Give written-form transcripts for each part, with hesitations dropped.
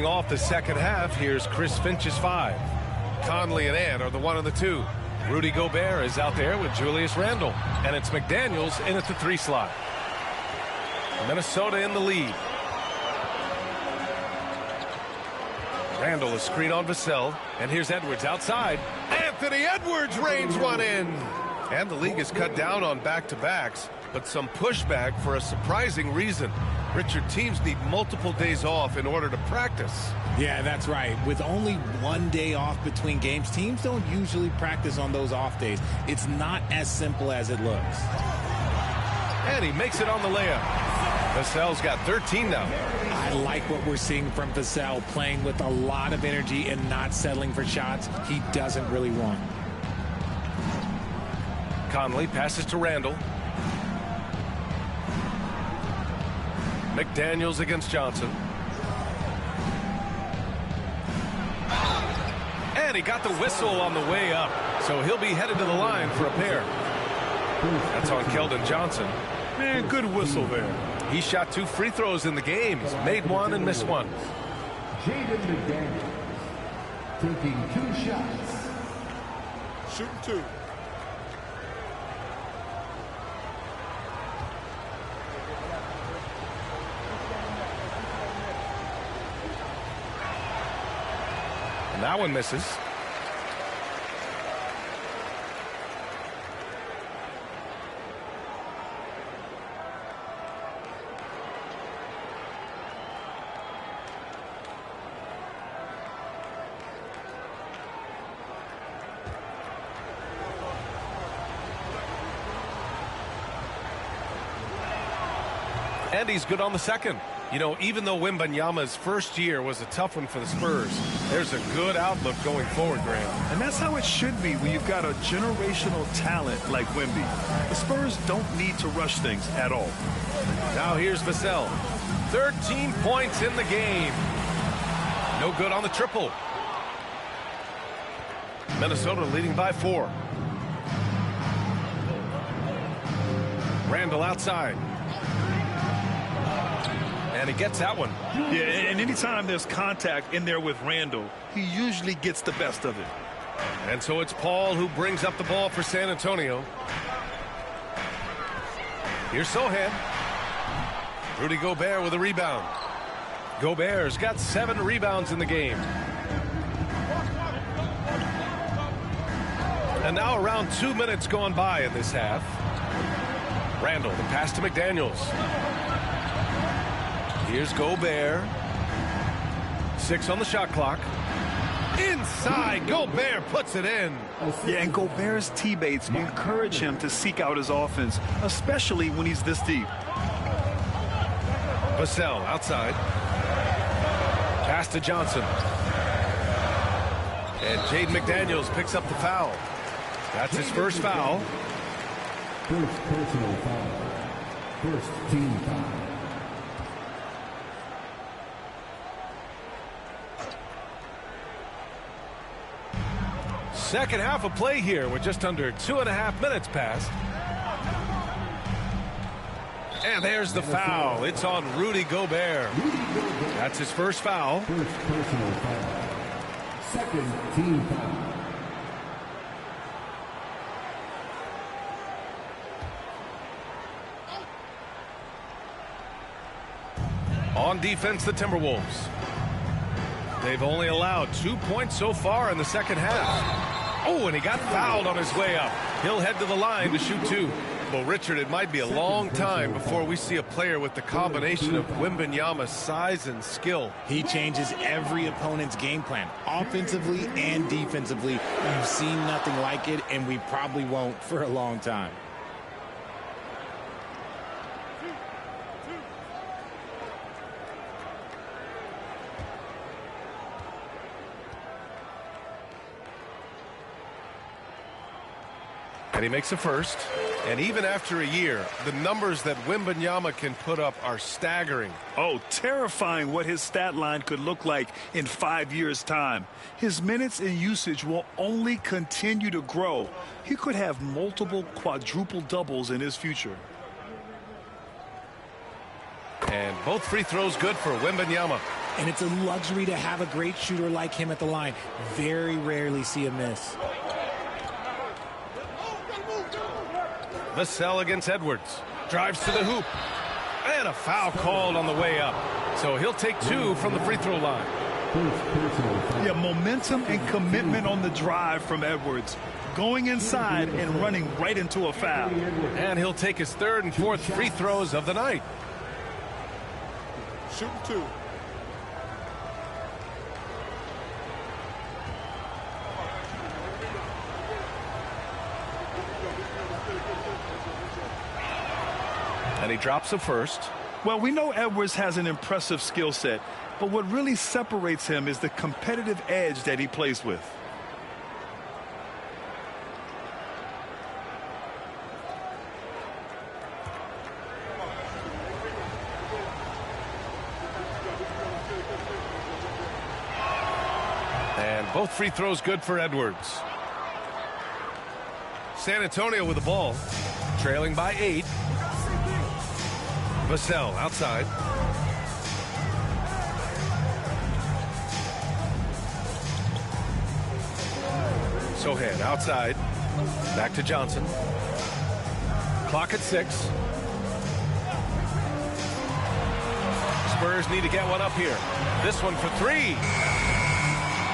Leading off the second half, here's Chris Finch's 5. Conley and Ant are the 1 and the 2. Rudy Gobert is out there with Julius Randle. And it's McDaniels in at the 3 slot. Minnesota in the lead. Randle is screen on Vassell. And here's Edwards outside. Anthony Edwards rains one in. And the league has cut down on back-to-backs, but some pushback for a surprising reason. Richard, teams need multiple days off in order to practice. Yeah, that's right. With only 1 day off between games, teams don't usually practice on those off days. It's not as simple as it looks. And he makes it on the layup. Vassell's got 13 now. I like what we're seeing from Vassell, playing with a lot of energy and not settling for shots he doesn't really want. Conley passes to Randle. McDaniels against Johnson. And he got the whistle on the way up, so he'll be headed to the line for a pair. That's on Keldon Johnson. Man, good whistle there. He shot 2 free throws in the game. He's made 1 and missed 1. Jaden McDaniels taking 2 shots. Shooting 2. And that one misses. And he's good on the second. You know, even though Wembanyama's first year was a tough one for the Spurs, there's a good outlook going forward, Graham. And that's how it should be when you've got a generational talent like Wemby. The Spurs don't need to rush things at all. Now here's Vassell. 13 points in the game. No good on the triple. Minnesota leading by 4. Randle outside. And he gets that one. Yeah, and anytime there's contact in there with Randle, he usually gets the best of it. And so it's Paul who brings up the ball for San Antonio. Here's Sohan. Rudy Gobert with a rebound. Gobert's got 7 rebounds in the game. And now around 2 minutes gone by in this half. Randle, the pass to McDaniels. Here's Gobert. 6 on the shot clock. Inside, Gobert puts it in. Yeah, and Gobert's teammates encourage him to seek out his offense, especially when he's this deep. Vassell outside. Pass to Johnson. And Jaden McDaniels picks up the foul. That's his first foul. First personal foul. First team foul. Second half of play here with just under 2.5 minutes passed. And there's the foul. It's on Rudy Gobert. That's his first foul. First personal foul. Second team foul. On defense, the Timberwolves. They've only allowed 2 points so far in the second half. Oh, and he got fouled on his way up. He'll head to the line to shoot 2. Well, Richard, it might be a long time before we see a player with the combination of Wembanyama's size and skill. He changes every opponent's game plan, offensively and defensively. You've seen nothing like it, and we probably won't for a long time. And he makes a first. And even after a year, the numbers that Wembanyama can put up are staggering. Oh, terrifying what his stat line could look like in 5 years' time. His minutes and usage will only continue to grow. He could have multiple quadruple doubles in his future. And both free throws good for Wembanyama. And it's a luxury to have a great shooter like him at the line. Very rarely see a miss. Vassell against Edwards. Drives to the hoop. And a foul called on the way up. So he'll take 2 from the free throw line. Yeah, momentum and commitment on the drive from Edwards. Going inside and running right into a foul. And he'll take his 3rd and 4th free throws of the night. Shooting 2. And he drops the first. Well, we know Edwards has an impressive skill set, but what really separates him is the competitive edge that he plays with. And both free throws good for Edwards. San Antonio with the ball, trailing by 8. Vassell outside. Sohan outside. Back to Johnson. Clock at 6. Spurs need to get one up here. This one for 3.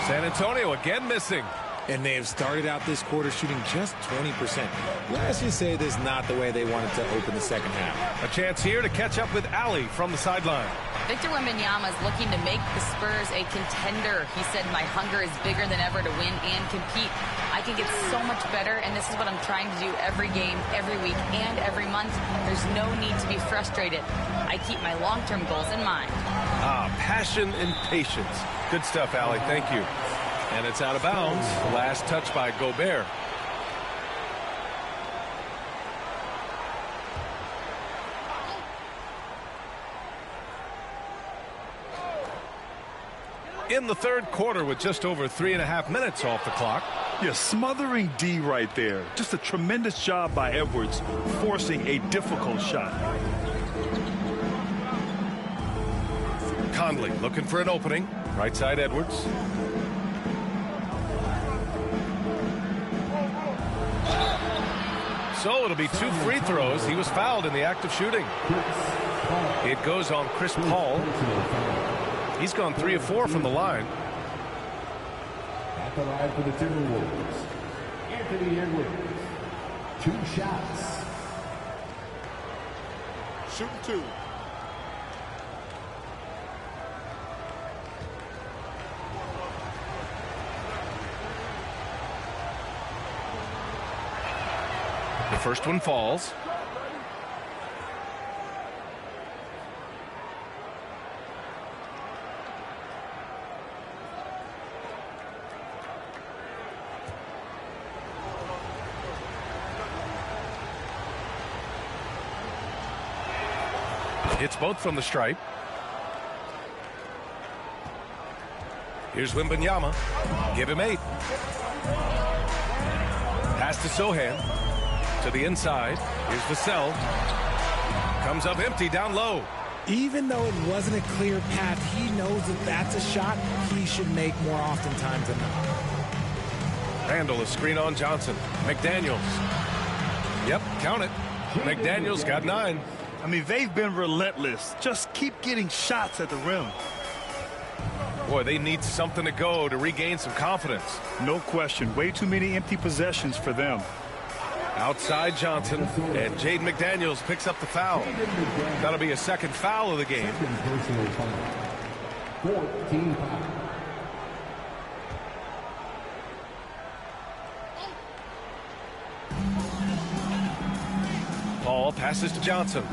San Antonio again missing. And they have started out this quarter shooting just 20%. Let's just say this is not the way they wanted to open the second half. A chance here to catch up with Ali from the sideline. Victor Wembanyama is looking to make the Spurs a contender. He said, my hunger is bigger than ever to win and compete. I can get so much better, and this is what I'm trying to do every game, every week, and every month. There's no need to be frustrated. I keep my long-term goals in mind. Passion and patience. Good stuff, Ali. Thank you. And it's out of bounds. Last touch by Gobert. In the 3rd quarter with just over 3.5 minutes off the clock. Yeah, smothering D right there. Just a tremendous job by Edwards, forcing a difficult shot. Conley looking for an opening. Right side Edwards. So it'll be 2 free throws. He was fouled in the act of shooting. It goes on Chris Paul. He's gone 3 of 4 from the line. At the line for the Timberwolves, Anthony Edwards. 2 shots. Shooting 2. The first one falls. Hits both from the stripe. Here's Wembanyama. Give him 8. Pass to Sohan. To the inside. Here's Vassell. Comes up empty down low. Even though it wasn't a clear path, he knows that that's a shot he should make more oftentimes than not. Randall, a screen on Johnson. McDaniels. Yep, count it. McDaniels got 9. I mean, they've been relentless. Just keep getting shots at the rim. Boy, they need something to go to regain some confidence. No question. Way too many empty possessions for them. Outside Johnson, and Jaden McDaniels picks up the foul. That'll be a 2nd foul of the game. 14 foul. Paul passes to Johnson.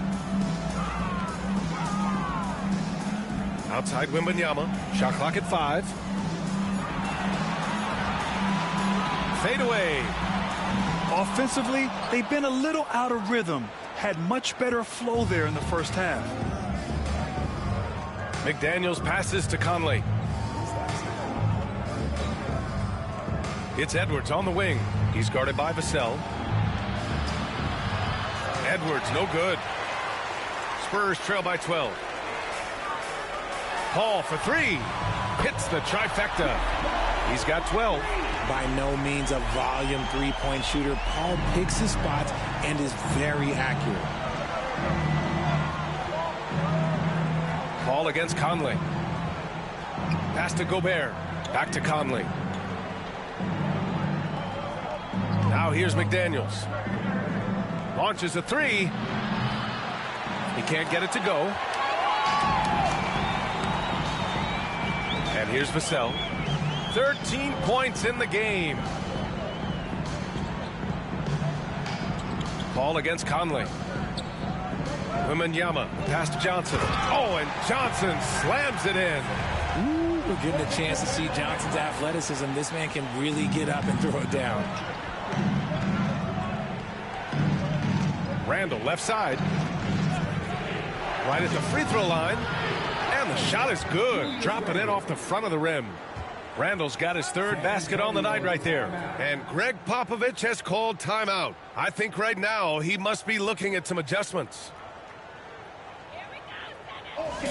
Outside Wembanyama. Shot clock at 5. Fade away. Offensively, they've been a little out of rhythm. Had much better flow there in the first half. McDaniels passes to Conley. It's Edwards on the wing. He's guarded by Vassell. Edwards, no good. Spurs trail by 12. Paul for three. Hits the trifecta. He's got 12. By no means a volume three-point shooter, Paul picks his spots and is very accurate. Paul against Conley. Pass to Gobert. Back to Conley. Now here's McDaniels. Launches a three. He can't get it to go. And here's Vassell. 13 points in the game. Paul against Conley. Wembanyama. Pass to Johnson. Oh, and Johnson slams it in. Ooh, we're getting a chance to see Johnson's athleticism. This man can really get up and throw it down. Randall left side. Right at the free throw line. And the shot is good. Dropping in off the front of the rim. Randall's got his third basket on the night right there. And Greg Popovich has called timeout. I think right now he must be looking at some adjustments. Okay, everybody, let's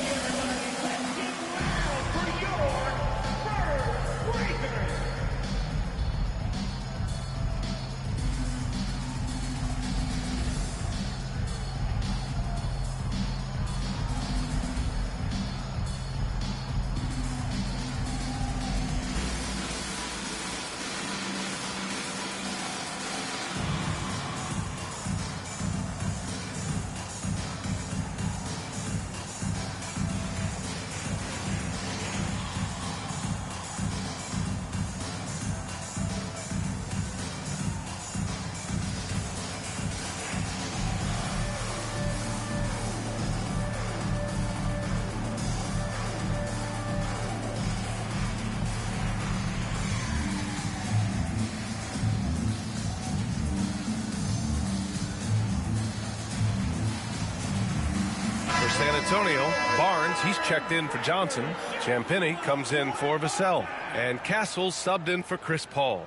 get loud for your Spurs Breakers. San Antonio, Barnes, he's checked in for Johnson. Champagnie comes in for Vassell. And Castle subbed in for Chris Paul.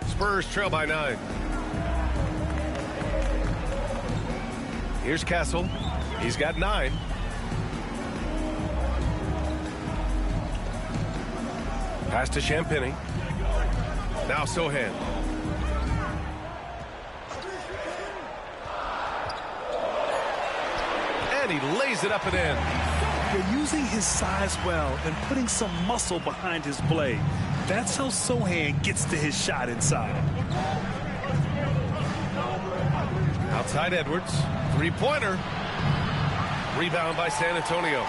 Spurs trail by 9. Here's Castle. He's got 9. Pass to Champagnie. Now Sohan. And he lays it up and in. They're using his size well and putting some muscle behind his blade. That's how Sohan gets to his shot inside. Outside Edwards. Three-pointer. Rebound by San Antonio.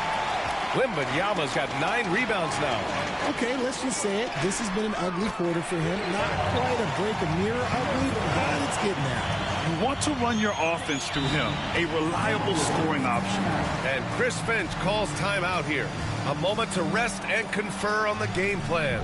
Wembanyama's got 9 rebounds now. Okay, let's just say it. This has been an ugly quarter for him. Not quite a break of mirror ugly, but God, it's getting out. You want to run your offense through him, a reliable scoring option. And Chris Finch calls timeout here. A moment to rest and confer on the game plan.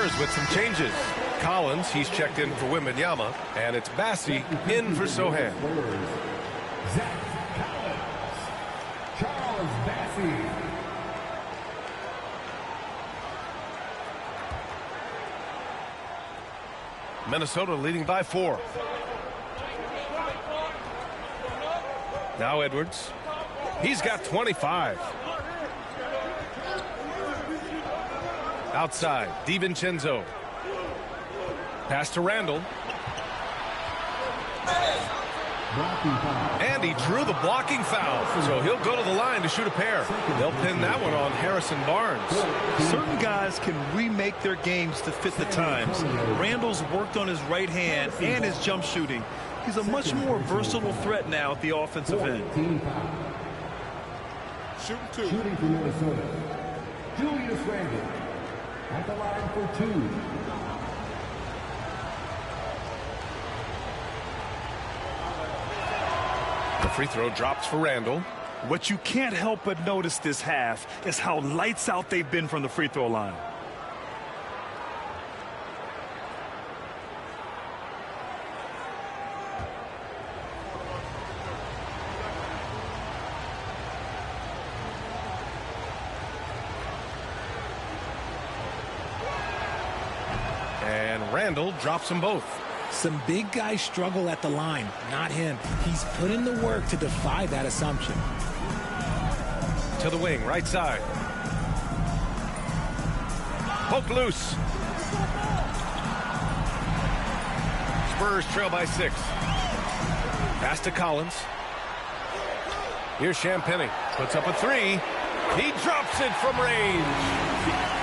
Spurs with some changes. Collins, he's checked in for Wembanyama, and it's Bassi in for Sohan. Zach Collins. Charles Bassi. Minnesota leading by 4. Now Edwards. He's got 25. Outside, DiVincenzo. Pass to Randall. And he drew the blocking foul, so he'll go to the line to shoot a pair. They'll pin that one on Harrison Barnes. Certain guys can remake their games to fit the times. Randall's worked on his right hand and his jump shooting. He's a much more versatile threat now at the offensive end. Shooting for Minnesota. Julius Randle at the line for 2. The free throw drops for Randall. What you can't help but notice this half is how lights out they've been from the free throw line. And Randall drops them both. Some big guys struggle at the line, not him. He's put in the work to defy that assumption. To the wing, right side. Poke loose. Spurs trail by 6. Pass to Collins. Here's Champagnie. Puts up a 3. He drops it from range.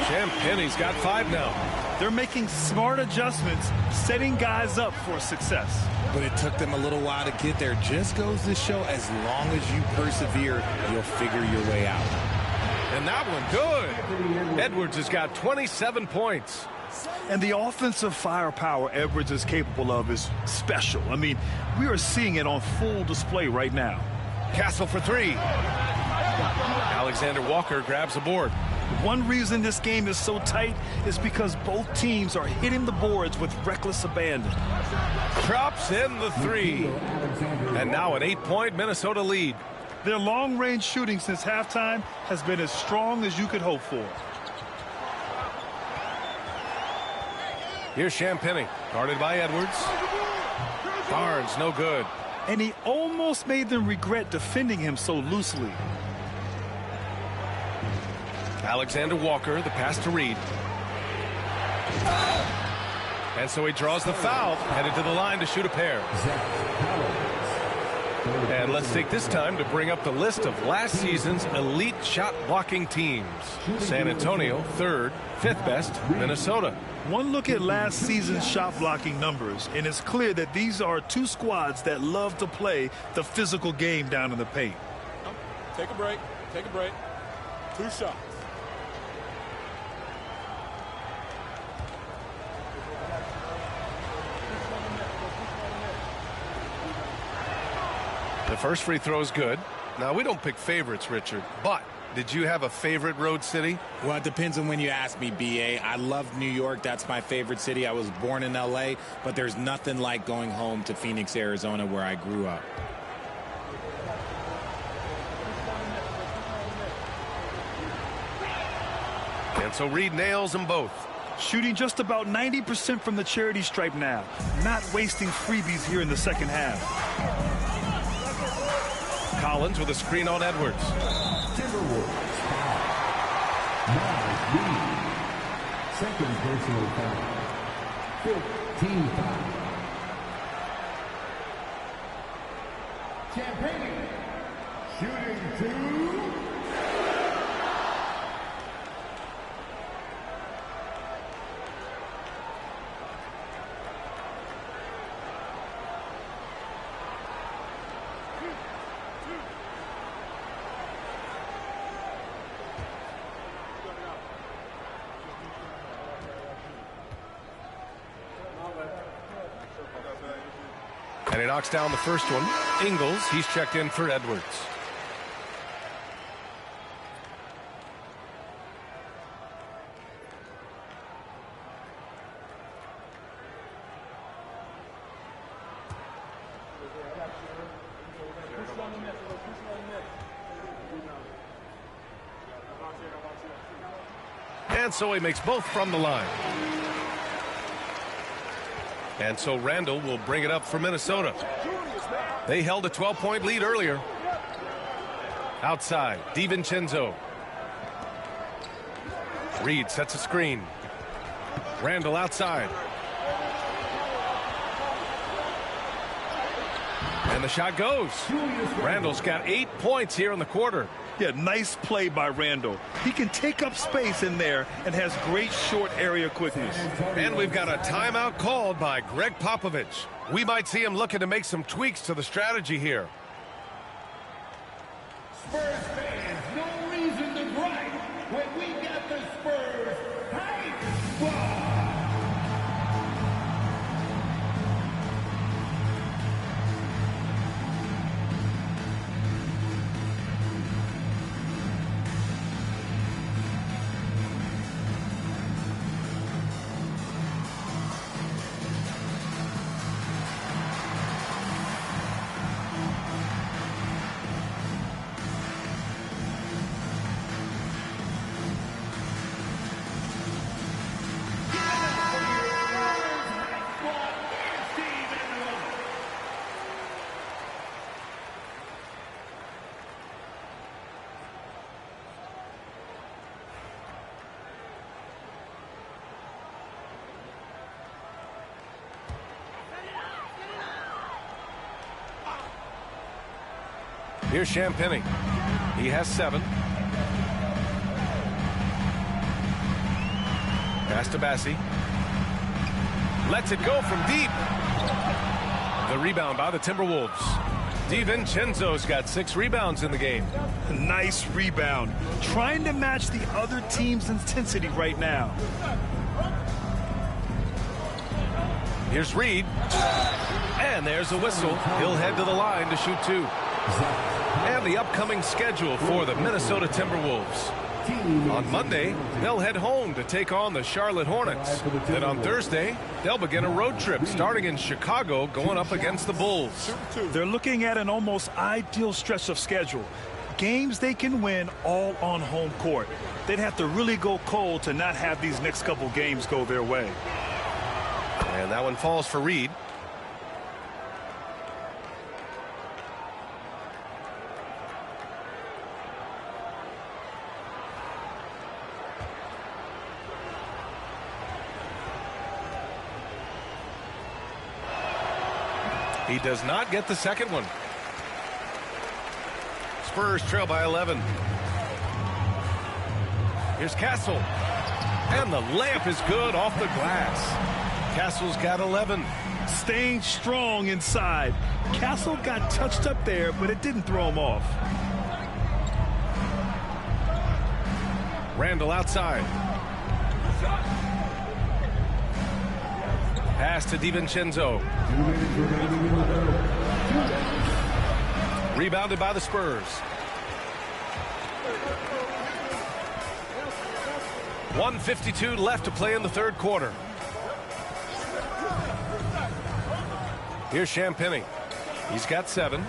Champagnie's got 5 now. They're making smart adjustments, setting guys up for success. But it took them a little while to get there. Just goes to show, as long as you persevere, you'll figure your way out. And that one, good. Edwards has got 27 points. And the offensive firepower Edwards is capable of is special. I mean, we are seeing it on full display right now. Castle for 3. Alexander Walker grabs the board. One reason this game is so tight is because both teams are hitting the boards with reckless abandon. Drops in the 3. And now an 8-point Minnesota lead. Their long-range shooting since halftime has been as strong as you could hope for. Here's Champagnie, guarded by Edwards. Barnes, no good. And he almost made them regret defending him so loosely. Alexander Walker, the pass to Reed. And so he draws the foul, headed to the line to shoot a pair. And let's take this time to bring up the list of last season's elite shot blocking teams. San Antonio, 3rd, 5th best, Minnesota. One look at last season's shot blocking numbers, and it's clear that these are two squads that love to play the physical game down in the paint. Take a break. Take a break. 2 shots. The first free throw is good. Now, we don't pick favorites, Richard, but did you have a favorite road city? Well, it depends on when you ask me, B.A. I love New York. That's my favorite city. I was born in L.A., but there's nothing like going home to Phoenix, Arizona, where I grew up. And so Reed nails them both. Shooting just about 90% from the charity stripe now. Not wasting freebies here in the second half. Collins with a screen on Edwards. Timberwolves foul. Miles Reed. Second personal foul. 15 foul. Champagnie. Shooting 2. And he knocks down the first one. Ingles, he's checked in for Edwards. And so he makes both from the line. And so Randall will bring it up for Minnesota. They held a 12-point lead earlier. Outside, DiVincenzo. Reed sets a screen. Randall outside. And the shot goes. Randall's got 8 points here in the quarter. Yeah, nice play by Randall. He can take up space in there and has great short area quickness. And we've got a timeout called by Greg Popovich. We might see him looking to make some tweaks to the strategy here. Spurs fans, no reason to gripe when we got the Spurs hype squad. Here's Champagny. He has 7. Pass to Bassi. Lets it go from deep. The rebound by the Timberwolves. DiVincenzo's got 6 rebounds in the game. Nice rebound. Trying to match the other team's intensity right now. Here's Reed. And there's a whistle. He'll head to the line to shoot 2. And the upcoming schedule for the Minnesota Timberwolves. On Monday, they'll head home to take on the Charlotte Hornets. Then on Thursday, they'll begin a road trip starting in Chicago, going up against the Bulls. They're looking at an almost ideal stretch of schedule. Games they can win all on home court. They'd have to really go cold to not have these next couple games go their way. And that one falls for Reed. He does not get the second one. Spurs trail by 11. Here's Castle. And the layup is good off the glass. Castle's got 11. Staying strong inside. Castle got touched up there, but it didn't throw him off. Randall outside. Pass to DiVincenzo. Rebounded by the Spurs. 1:52 left to play in the third quarter. Here's Champagny. He's got 7.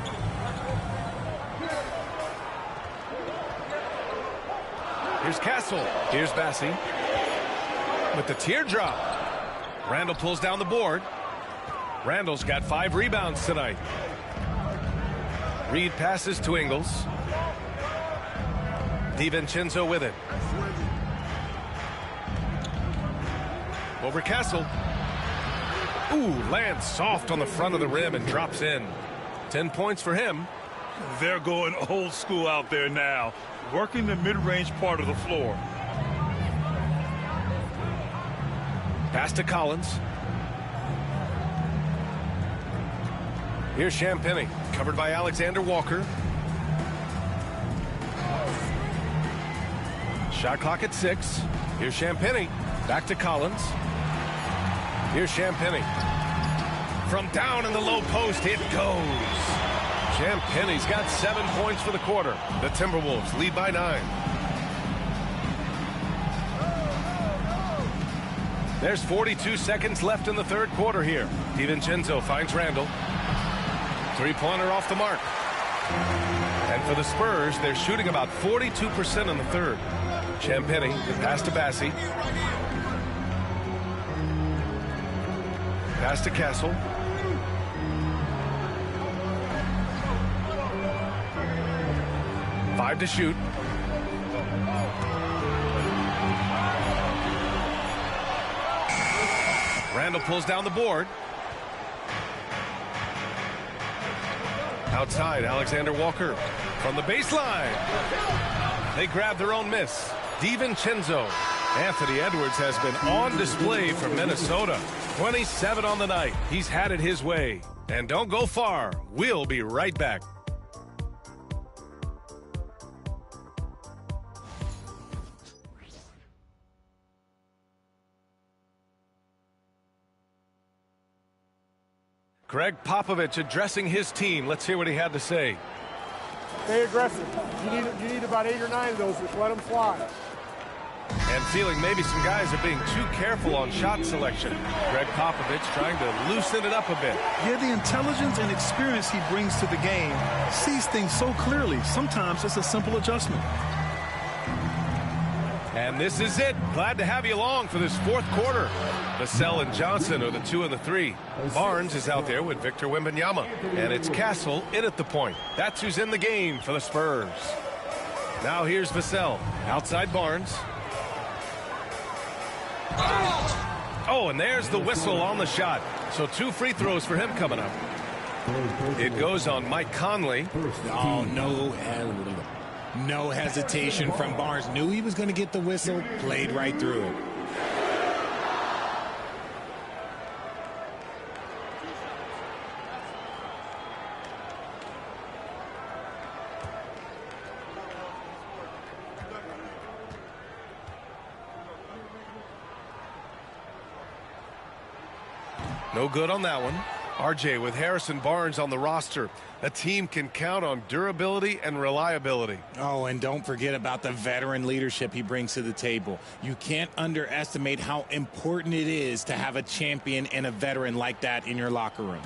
Here's Castle. Here's Bassi. With the teardrop. Randall pulls down the board. Randall's got 5 rebounds tonight. Reed passes to Ingles. DiVincenzo with it. Over Castle. Ooh, lands soft on the front of the rim and drops in. 10 points for him. They're going old school out there now, working the mid-range part of the floor. Pass to Collins. Here's Champagny, covered by Alexander Walker. Shot clock at 6. Here's Champagny. Back to Collins. Here's Champagny. From down in the low post, it goes. Champagny's got 7 points for the quarter. The Timberwolves lead by 9. There's 42 seconds left in the third quarter here. DiVincenzo finds Randall. Three-pointer off the mark. And for the Spurs, they're shooting about 42% in the third. Champagny, the pass to Bassi. Pass to Castle. Five to shoot. Randall pulls down the board. Outside, Alexander Walker from the baseline. They grab their own miss. DiVincenzo. Anthony Edwards has been on display for Minnesota. 27 on the night. He's had it his way. And don't go far. We'll be right back. Greg Popovich addressing his team. Let's hear what he had to say. Stay aggressive. You need about 8 or 9 of those. Just let them fly. And feeling maybe some guys are being too careful on shot selection. Greg Popovich trying to loosen it up a bit. Yeah, the intelligence and experience he brings to the game sees things so clearly. Sometimes it's a simple adjustment. And this is it. Glad to have you along for this fourth quarter. Vassell and Johnson are the 2 and the 3. Barnes is out there with Victor Wembanyama. And it's Castle in at the point. That's who's in the game for the Spurs. Now here's Vassell. Outside Barnes. Oh, and there's the whistle on the shot. So 2 free throws for him coming up. It goes on Mike Conley. Oh, no hesitation from Barnes. Knew he was going to get the whistle. Played right through it. No good on that one. RJ with Harrison Barnes on the roster. A team can count on durability and reliability. Oh, and don't forget about the veteran leadership he brings to the table. You can't underestimate how important it is to have a champion and a veteran like that in your locker room.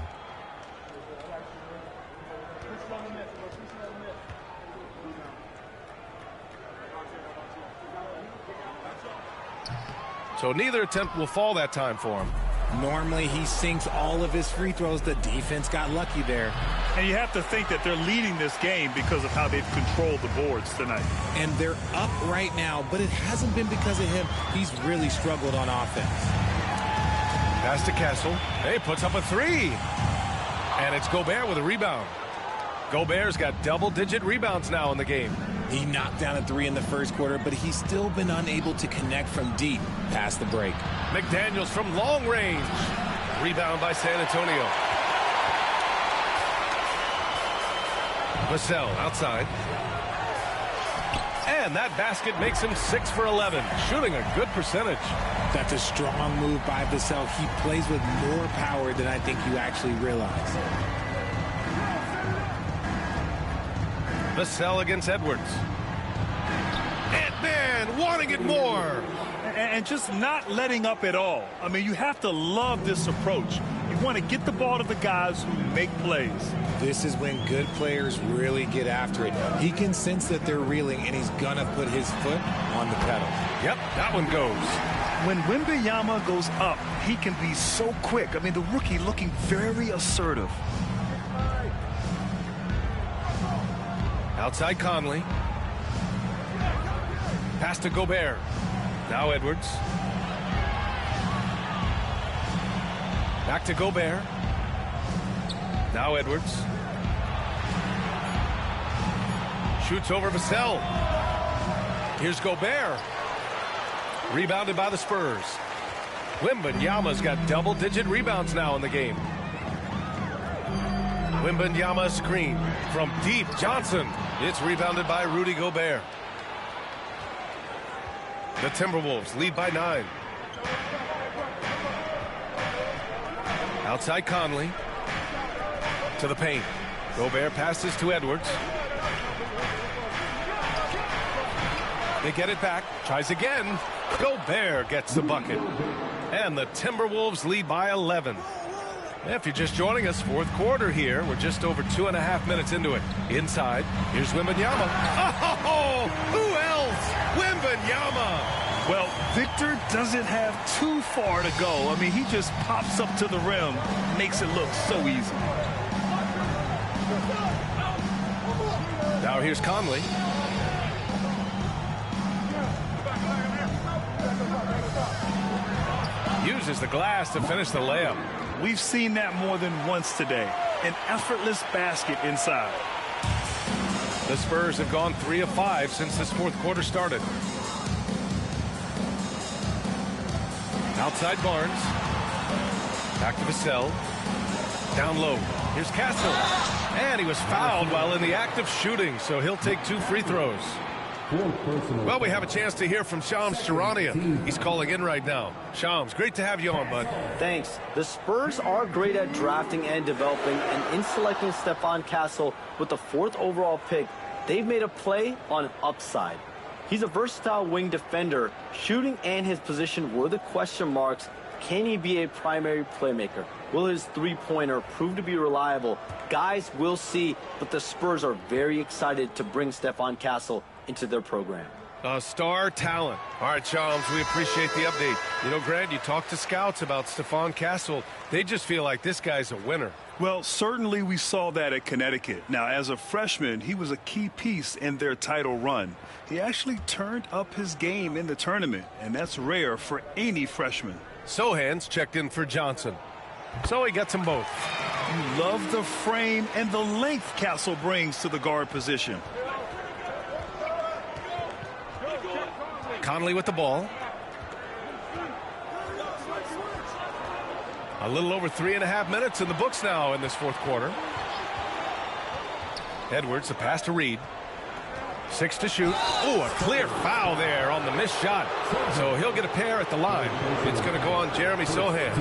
So neither attempt will fall that time for him. Normally, he sinks all of his free throws. The defense got lucky there. And you have to think that they're leading this game because of how they've controlled the boards tonight. And they're up right now, but it hasn't been because of him. He's really struggled on offense. Pass to Castle. Hey, puts up a 3. And it's Gobert with a rebound. Gobert's got double-digit rebounds now in the game. He knocked down a 3 in the first quarter, but he's still been unable to connect from deep past the break. McDaniels from long range. Rebound by San Antonio. Vassell outside. And that basket makes him 6 for 11. Shooting a good percentage. That's a strong move by Vassell. He plays with more power than I think you actually realize. Vassell against Edwards. And man, wanting it more. And just not letting up at all. I mean, you have to love this approach. You want to get the ball to the guys who make plays. This is when good players really get after it. He can sense that they're reeling, and he's going to put his foot on the pedal. Yep, that one goes. When Wembanyama goes up, he can be so quick. I mean, the rookie looking very assertive. Outside Conley. Pass to Gobert. Now Edwards. Back to Gobert. Now Edwards. Shoots over Vassell. Here's Gobert. Rebounded by the Spurs. Wembanyama's got double-digit rebounds now in the game. Wembanyama screen from deep. Johnson. It's rebounded by Rudy Gobert. The Timberwolves lead by 9. Outside Conley. To the paint. Gobert passes to Edwards. They get it back. Tries again. Gobert gets the bucket. And the Timberwolves lead by 11. If you're just joining us, fourth quarter here. We're just over 2.5 minutes into it. Inside, here's Wembanyama. Oh, who else? Wembanyama. Well, Victor doesn't have too far to go. I mean, he just pops up to the rim, makes it look so easy. Now here's Conley. Uses the glass to finish the layup. We've seen that more than once today. An effortless basket inside. The Spurs have gone 3 of 5 since this fourth quarter started. Outside Barnes. Back to Vassell. Down low. Here's Castle. And he was fouled while in the act of shooting, so he'll take 2 free throws. Well, we have a chance to hear from Shams Charania. He's calling in right now. Shams, great to have you on, bud. Thanks. The Spurs are great at drafting and developing, and in selecting Stephon Castle with the 4th overall pick, they've made a play on upside. He's a versatile wing defender. Shooting and his position were the question marks. Can he be a primary playmaker? Will his three-pointer prove to be reliable? Guys, we'll see, but the Spurs are very excited to bring Stephon Castle into their program. Star talent. All right, Shams, we appreciate the update. You know, Grant, you talk to scouts about Stephon Castle. They just feel like this guy's a winner. Well, certainly we saw that at Connecticut. Now, as a freshman, he was a key piece in their title run. He actually turned up his game in the tournament, and that's rare for any freshman. Sohan's checked in for Johnson. So he gets them both. You love the frame and the length Castle brings to the guard position. Conley with the ball. A little over 3.5 minutes in the books now in this fourth quarter. Edwards, a pass to Reed. 6 to shoot. Oh, a clear foul there on the missed shot. So he'll get a pair at the line. It's going to go on Jeremy Sohan.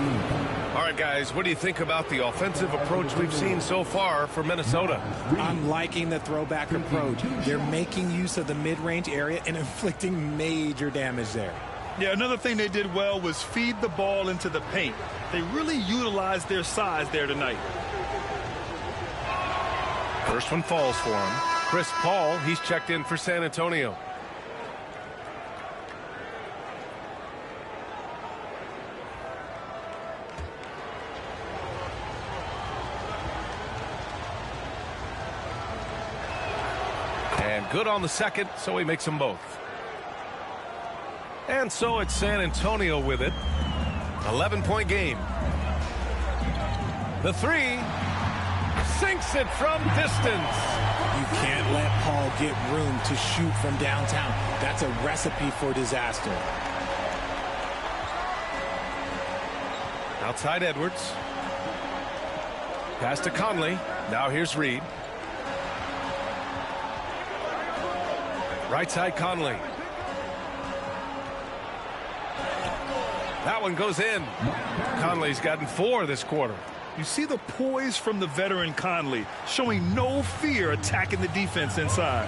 All right, guys, what do you think about the offensive approach we've seen so far for Minnesota? I'm liking the throwback approach. They're making use of the mid-range area and inflicting major damage there. Yeah, another thing they did well was feed the ball into the paint. They really utilized their size there tonight. First one falls for him. Chris Paul, he's checked in for San Antonio. And good on the second, so he makes them both. And so it's San Antonio with it. 11-point game. The three sinks it from distance. You can't let Paul get room to shoot from downtown. That's a recipe for disaster. Outside Edwards. Pass to Conley. Now here's Reed. Right side Conley. That one goes in. Conley's gotten 4 this quarter. You see the poise from the veteran Conley, showing no fear attacking the defense inside.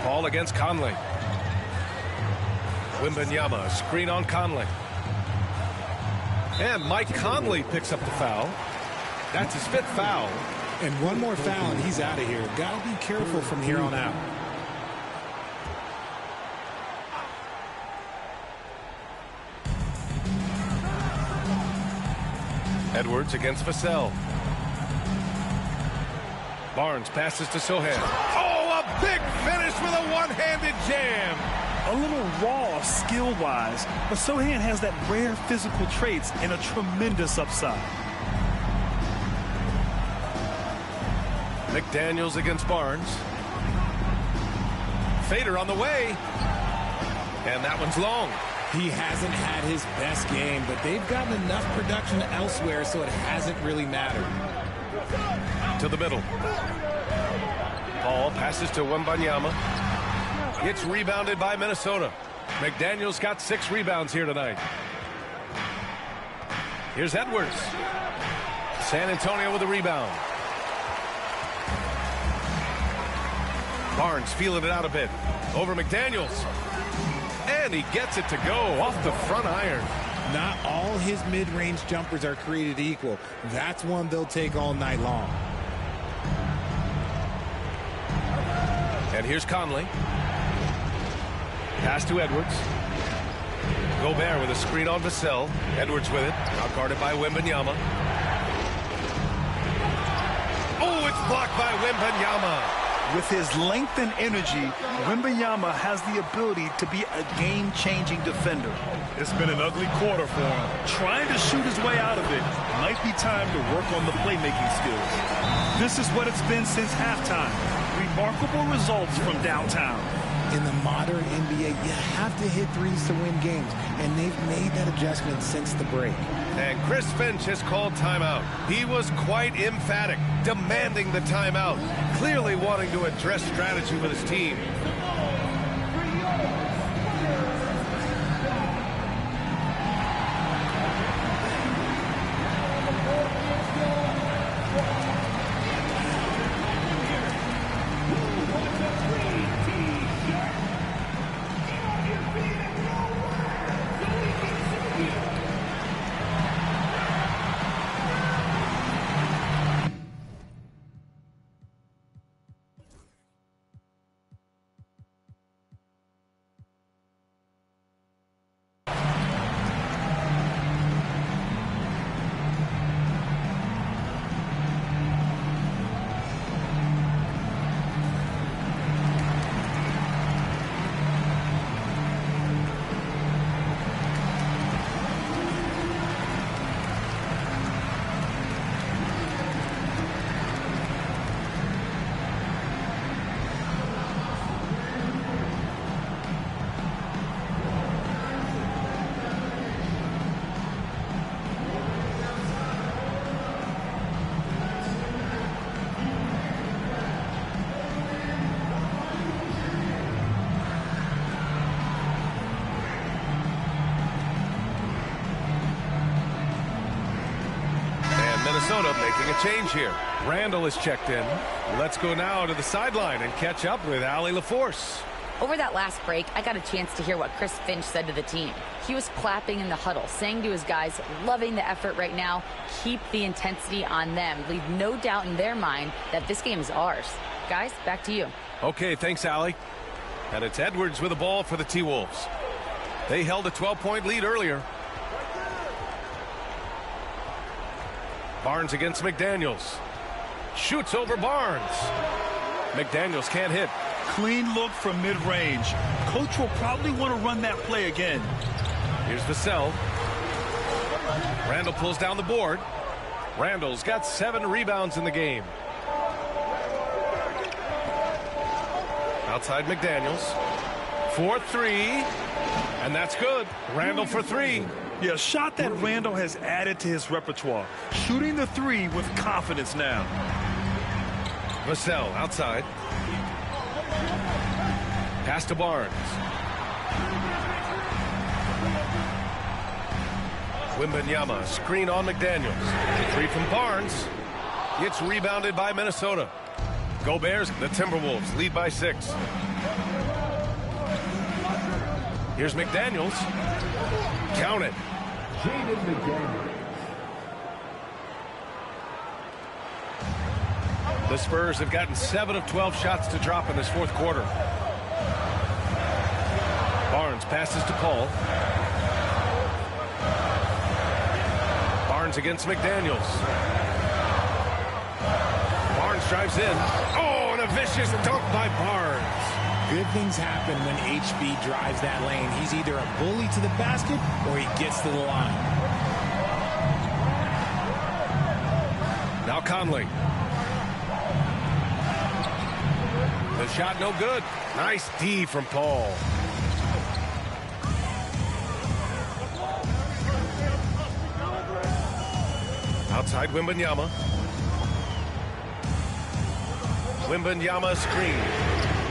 Paul against Conley. Wembanyama, screen on Conley. And Mike Conley picks up the foul. That's his 5th foul. And one more foul and he's out of here. Gotta be careful from here on out. Edwards against Vassell. Barnes passes to Sohan. Oh, a big finish with a one-handed jam. A little raw skill-wise, but Sohan has that rare physical traits and a tremendous upside. McDaniels against Barnes. Fader on the way. And that one's long. He hasn't had his best game, but they've gotten enough production elsewhere, so it hasn't really mattered. To the middle. Paul passes to Wembanyama. It's rebounded by Minnesota. McDaniels got 6 rebounds here tonight. Here's Edwards. San Antonio with a rebound. Barnes feeling it out a bit. Over McDaniels. And he gets it to go off the front iron. Not all his mid-range jumpers are created equal. That's one they'll take all night long. And here's Conley. Pass to Edwards. Gobert with a screen on Vassell. Edwards with it. Out guarded by Wembanyama. Oh, it's blocked by Wembanyama. With his length and energy, Wembanyama has the ability to be a game-changing defender. It's been an ugly quarter for him. Trying to shoot his way out of it. Might be time to work on the playmaking skills. This is what it's been since halftime. Remarkable results from downtown. In the modern NBA, you have to hit threes to win games, and they've made that adjustment since the break. And Chris Finch has called timeout. He was quite emphatic, demanding the timeout, clearly wanting to address strategy with his team. Minnesota making a change here. Randall is checked in. Let's go now to the sideline and catch up with Allie LaForce. Over that last break, I got a chance to hear what Chris Finch said to the team. He was clapping in the huddle, saying to his guys, loving the effort right now, keep the intensity on them. Leave no doubt in their mind that this game is ours. Guys, back to you. Okay, thanks, Allie. And it's Edwards with the ball for the T-Wolves. They held a 12-point lead earlier. Barnes against McDaniels. Shoots over Barnes. McDaniels can't hit. Clean look from mid-range. Coach will probably want to run that play again. Here's Vassell. Randall pulls down the board. Randall's got 7 rebounds in the game. Outside McDaniels. 4-3. And that's good. Randall for 3. Yeah, a shot that Randall has added to his repertoire. Shooting the 3 with confidence now. Vassell outside. Pass to Barnes. Wembanyama, screen on McDaniels. 3 from Barnes. It's rebounded by Minnesota. Gobert's the Timberwolves lead by 6. Here's McDaniels. Count it. The Spurs have gotten 7 of 12 shots to drop in this fourth quarter. Barnes passes to Paul. Barnes against McDaniels. Barnes drives in. Oh, and a vicious dunk by Barnes. Good things happen when HB drives that lane. He's either a bully to the basket or he gets to the line. Now Conley. The shot no good. Nice D from Paul. Outside Wembanyama. Wembanyama screen.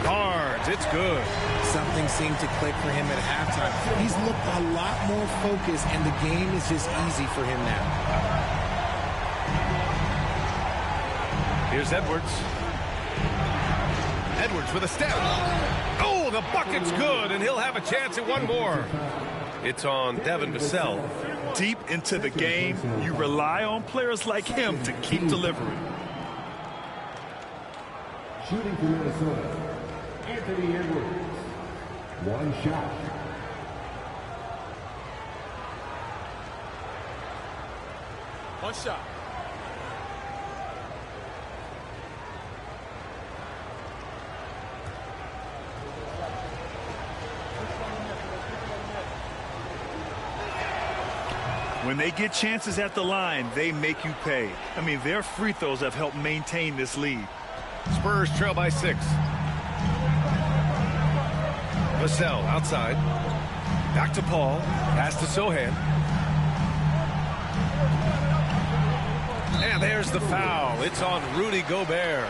Barnes, it's good. Something seemed to click for him at halftime. He's looked a lot more focused, and the game is just easy for him now. Here's Edwards. Edwards with a step. Oh, the bucket's good, and he'll have a chance at one more. It's on Devin Vassell. Deep into the game, you rely on players like him to keep delivering. Shooting for Minnesota, Anthony Edwards. One shot. One shot. When they get chances at the line, they make you pay. I mean, their free throws have helped maintain this lead. Spurs trail by 6. Vassell outside. Back to Paul. Pass to Sohan. And there's the foul. It's on Rudy Gobert.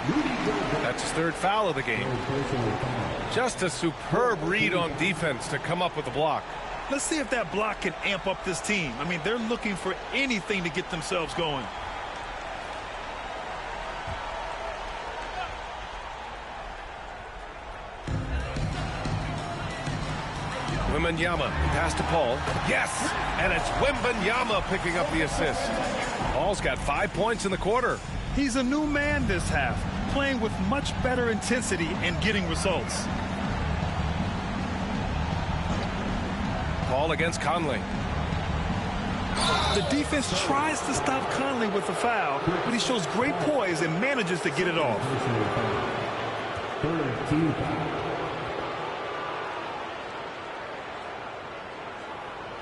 That's his 3rd foul of the game. Just a superb read on defense to come up with the block. Let's see if that block can amp up this team. I mean, they're looking for anything to get themselves going. Wembanyama, pass to Paul. Yes! And it's Wembanyama picking up the assist. Paul's got 5 points in the quarter. He's a new man this half, playing with much better intensity and getting results. Paul against Conley. The defense tries to stop Conley with the foul, but he shows great poise and manages to get it off. Third team foul.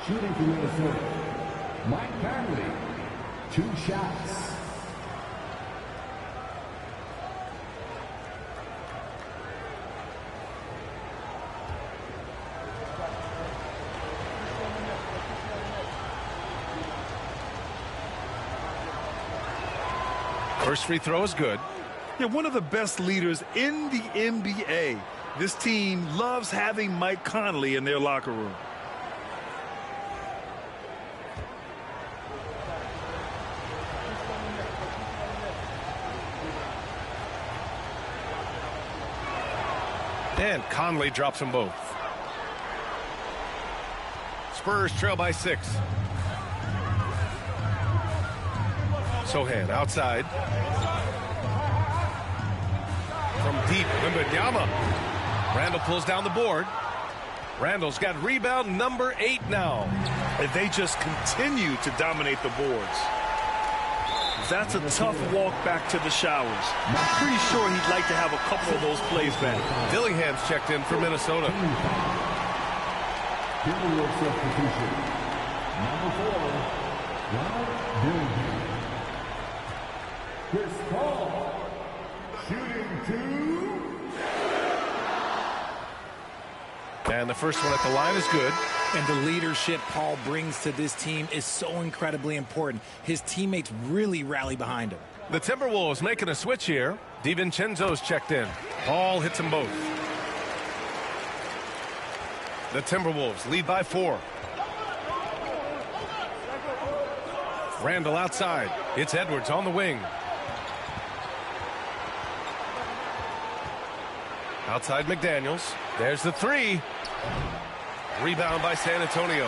Shooting for Minnesota, Mike Conley. 2 shots. First free throw is good. Yeah, one of the best leaders in the NBA. This team loves having Mike Conley in their locker room. And Conley drops them both. Spurs trail by 6. Sohan outside. From deep, Wembanyama. Randall pulls down the board. Randall's got rebound number 8 now. And they just continue to dominate the boards. That's a tough walk back to the showers. I'm pretty sure he'd like to have a couple of those plays back. Dillingham's checked in for Minnesota. Substitution. Number 4, Ronald Dillingham. Chris Paul, shooting 2. And the first one at the line is good. And the leadership Paul brings to this team is so incredibly important. His teammates really rally behind him. The Timberwolves making a switch here. DiVincenzo's checked in. Paul hits them both. The Timberwolves lead by 4. Randall outside. It's Edwards on the wing. Outside McDaniels. There's the 3. Rebound by San Antonio.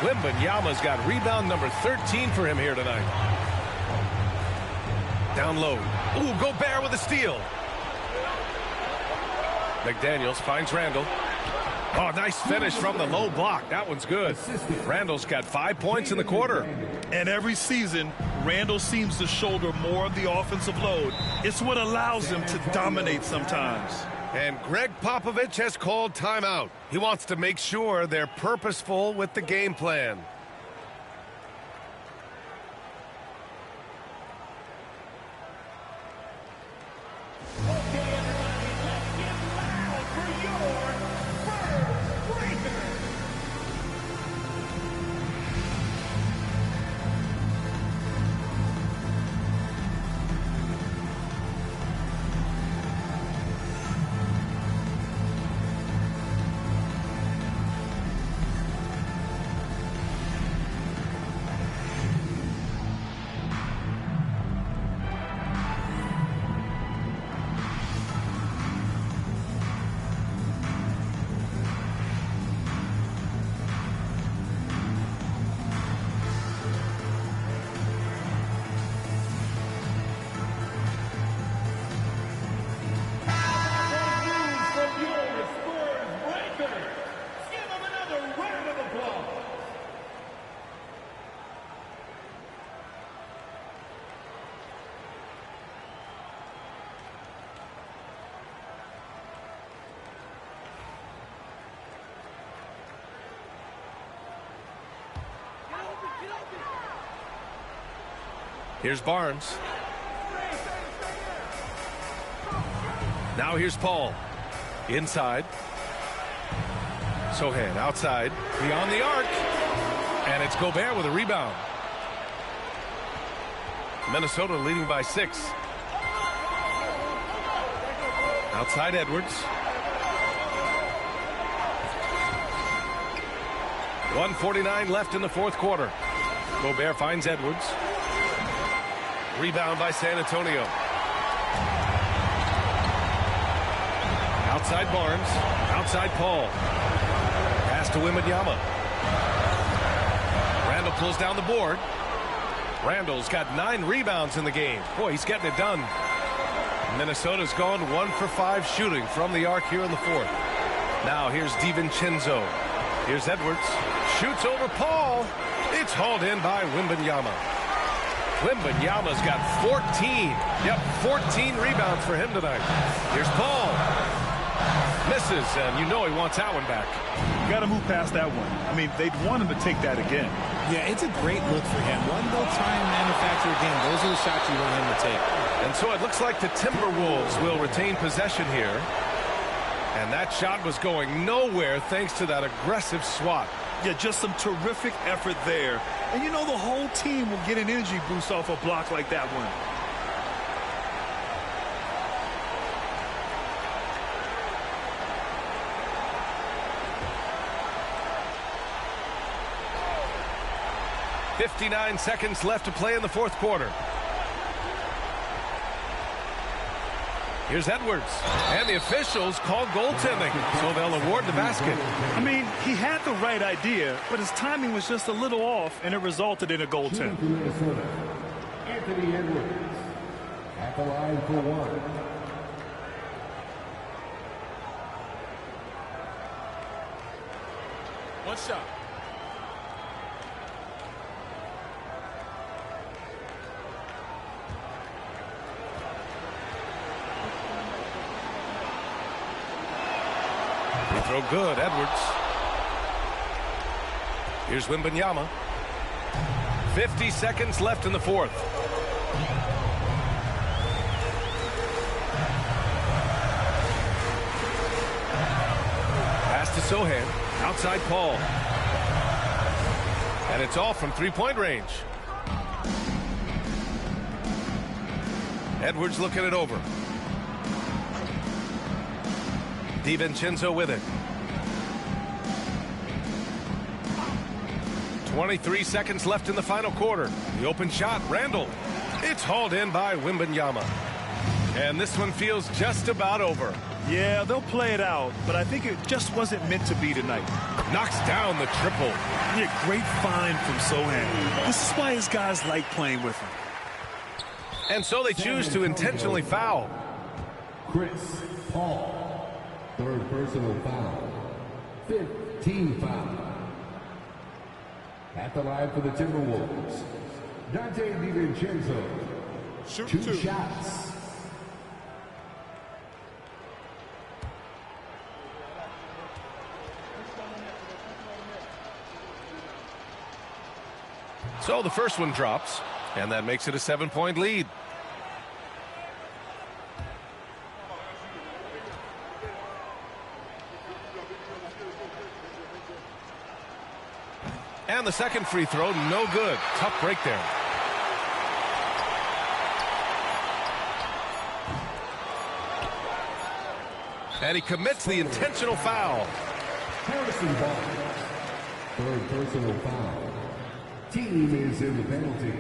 Wembanyama's got rebound number 13 for him here tonight. Down low. Ooh, Gobert with a steal. McDaniels finds Randall. Oh, nice finish from the low block. That one's good. Randall's got 5 points in the quarter. And every season, Randall seems to shoulder more of the offensive load. It's what allows him to dominate sometimes. And Greg Popovich has called timeout. He wants to make sure they're purposeful with the game plan. Here's Barnes. Now here's Paul. Inside. Sohan outside. Beyond the arc. And it's Gobert with a rebound. Minnesota leading by 6. Outside Edwards. 1:49 left in the fourth quarter. Gobert finds Edwards. Rebound by San Antonio. Outside Barnes. Outside Paul. Pass to Wembanyama. Randall pulls down the board. Randall's got 9 rebounds in the game. Boy, he's getting it done. Minnesota's gone 1 for 5 shooting from the arc here in the fourth. Now here's DiVincenzo. Here's Edwards. Shoots over Paul. It's hauled in by Wembanyama. Wembanyama's got 14. Yep, 14 rebounds for him tonight. Here's Paul. Misses, and you know he wants that one back. Got to move past that one. I mean, they'd want him to take that again. Yeah, it's a great look for him. One, they'll try and manufacture again. Those are the shots you want him to take. And so it looks like the Timberwolves will retain possession here. And that shot was going nowhere thanks to that aggressive swat. Yeah, just some terrific effort there. And you know the whole team will get an energy boost off a block like that one. .59 seconds left to play in the fourth quarter. Here's Edwards. And the officials call goaltending, so they'll award the basket. I mean, he had the right idea, but his timing was just a little off, and it resulted in a goaltend. Anthony Edwards at the line for 1. One shot. Throw good, Edwards. Here's Wembanyama. 50 seconds left in the fourth. Pass to Sohan. Outside Paul. And it's off from three-point range. Edwards looking it over. DiVincenzo with it. 23 seconds left in the final quarter. The open shot, Randall. It's hauled in by Wembanyama. And this one feels just about over. Yeah, they'll play it out, but I think it just wasn't meant to be tonight. Knocks down the triple. Yeah, great find from Sohan. This is why his guys like playing with him. And so they choose to intentionally foul. Chris Paul. Third personal foul. 15 foul. At the line for the Timberwolves, Dante DiVincenzo. Shoot two shots. So the first one drops, and that makes it a 7-point lead. And the second free throw, no good. Tough break there. And he commits the intentional foul. Harrison Barnes. Third personal foul. Team is in the penalty.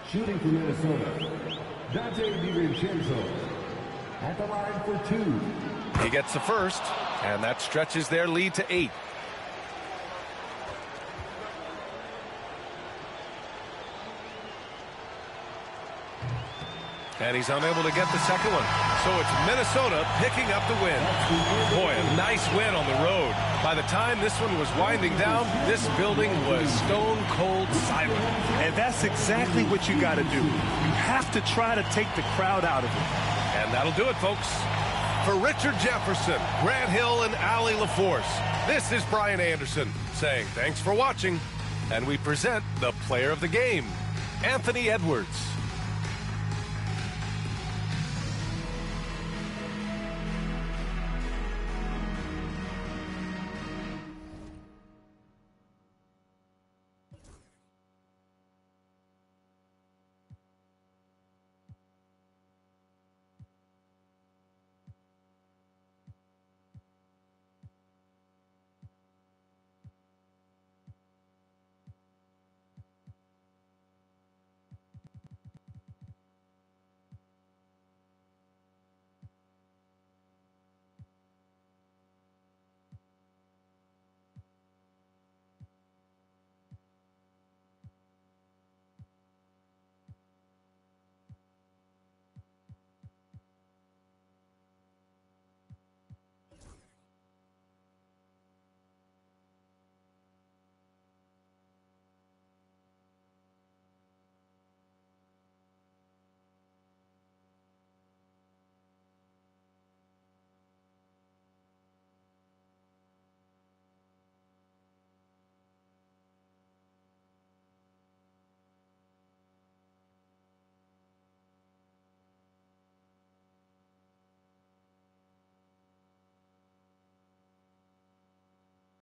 Shooting for Minnesota, Dante DiVincenzo. At the line for 2. He gets the first, and that stretches their lead to 8. And he's unable to get the second one. So it's Minnesota picking up the win. Boy, a nice win on the road. By the time this one was winding down, this building was stone cold silent. And that's exactly what you got to do. You have to try to take the crowd out of it. And that'll do it, folks. For Richard Jefferson, Grant Hill, and Allie LaForce, this is Brian Anderson saying thanks for watching. And we present the player of the game, Anthony Edwards.